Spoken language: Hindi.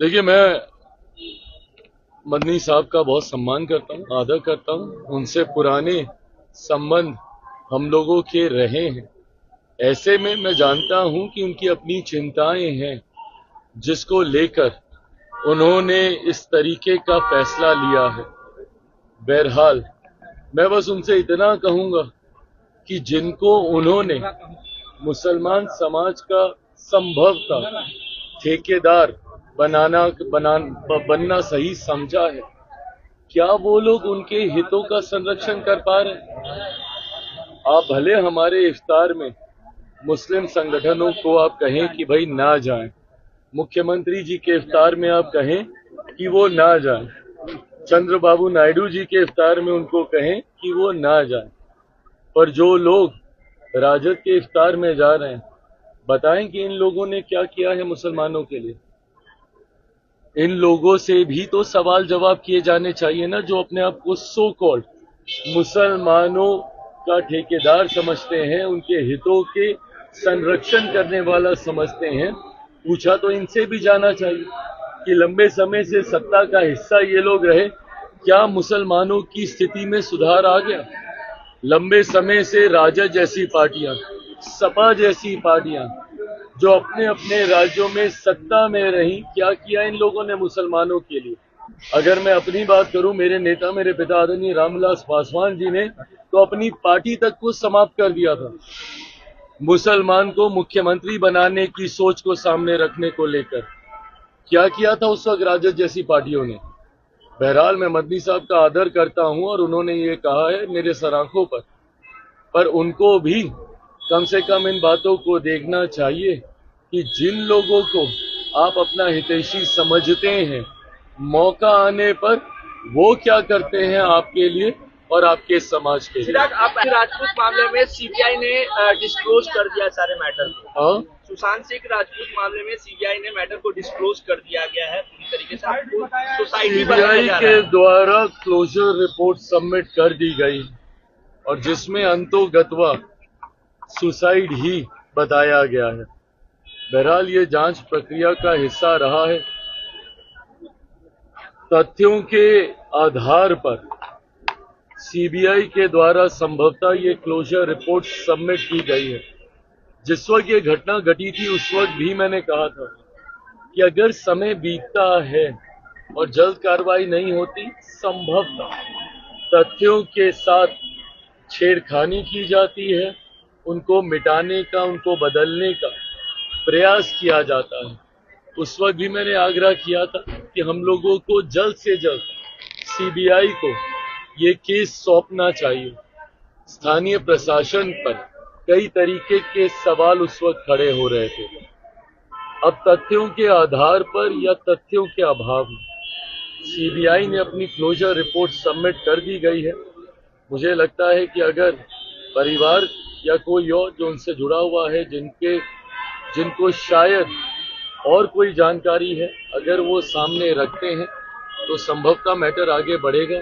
देखिए, मैं मदनी साहब का बहुत सम्मान करता हूँ, आदर करता हूँ। उनसे पुराने संबंध हम लोगों के रहे हैं। ऐसे में मैं जानता हूँ कि उनकी अपनी चिंताएं हैं, जिसको लेकर उन्होंने इस तरीके का फैसला लिया है। बहरहाल, मैं बस उनसे इतना कहूंगा कि जिनको उन्होंने मुसलमान समाज का संभवतः ठेकेदार बनना सही समझा है, क्या वो लोग उनके हितों का संरक्षण कर पा रहे हैं? आप भले हमारे इफ्तार में मुस्लिम संगठनों को आप कहें कि भाई ना जाएं, मुख्यमंत्री जी के इफ्तार में आप कहें कि वो ना जाएं, चंद्रबाबू नायडू जी के इफ्तार में उनको कहें कि वो ना जाएं, पर जो लोग राजद के इफ्तार में जा रहे हैं, बताएं कि इन लोगों ने क्या किया है मुसलमानों के लिए। इन लोगों से भी तो सवाल जवाब किए जाने चाहिए ना, जो अपने आप को सो कॉल्ड मुसलमानों का ठेकेदार समझते हैं, उनके हितों के संरक्षण करने वाला समझते हैं। पूछा तो इनसे भी जाना चाहिए कि लंबे समय से सत्ता का हिस्सा ये लोग रहे, क्या मुसलमानों की स्थिति में सुधार आ गया? लंबे समय से राजद जैसी पार्टियां, सपा जैसी पार्टियां जो अपने अपने राज्यों में सत्ता में रही, क्या किया इन लोगों ने मुसलमानों के लिए? अगर मैं अपनी बात करूं, मेरे नेता, मेरे पिता आदरणीय रामविलास पासवान जी ने तो अपनी पार्टी तक को समाप्त कर दिया था, मुसलमान को मुख्यमंत्री बनाने की सोच को सामने रखने को लेकर। क्या किया था उस वक्त राजद जैसी पार्टियों ने? बहरहाल, मैं मदनी साहब का आदर करता हूं और उन्होंने ये कहा है मेरे सराखों पर उनको भी कम से कम इन बातों को देखना चाहिए कि जिन लोगों को आप अपना हितैषी समझते हैं, मौका आने पर वो क्या करते हैं आपके लिए और आपके समाज के लिए। चिराग, आप राजपूत मामले में सीबीआई ने डिस्क्लोज कर दिया सारे मैटर को। सुशांत सिंह राजपूत मामले में सीबीआई ने मैटर को डिस्क्लोज कर दिया गया है पूरी तरीके से। आपको सोसाइटी सीबीआई के द्वारा क्लोजर रिपोर्ट सबमिट कर दी गई और जिसमें अंतोगत्वा सुसाइड ही बताया गया है। बहरहाल, ये जांच प्रक्रिया का हिस्सा रहा है। तथ्यों के आधार पर सीबीआई के द्वारा संभवतः ये क्लोजर रिपोर्ट सबमिट की गई है। जिस वक्त ये घटना घटी थी, उस वक्त भी मैंने कहा था कि अगर समय बीतता है और जल्द कार्रवाई नहीं होती, संभवतः तथ्यों के साथ छेड़खानी की जाती है, उनको मिटाने का, उनको बदलने का प्रयास किया जाता है। उस वक्त भी मैंने आग्रह किया था कि हम लोगों को जल्द से जल्द सीबीआई को ये केस सौंपना चाहिए। स्थानीय प्रशासन पर कई तरीके के सवाल उस वक्त खड़े हो रहे थे। अब तथ्यों के आधार पर या तथ्यों के अभाव में सीबीआई ने अपनी क्लोजर रिपोर्ट सबमिट कर दी गई है। मुझे लगता है कि अगर परिवार या कोई और जो उनसे जुड़ा हुआ है, जिनको शायद और कोई जानकारी है, अगर वो सामने रखते हैं तो संभवतः मैटर आगे बढ़ेगा।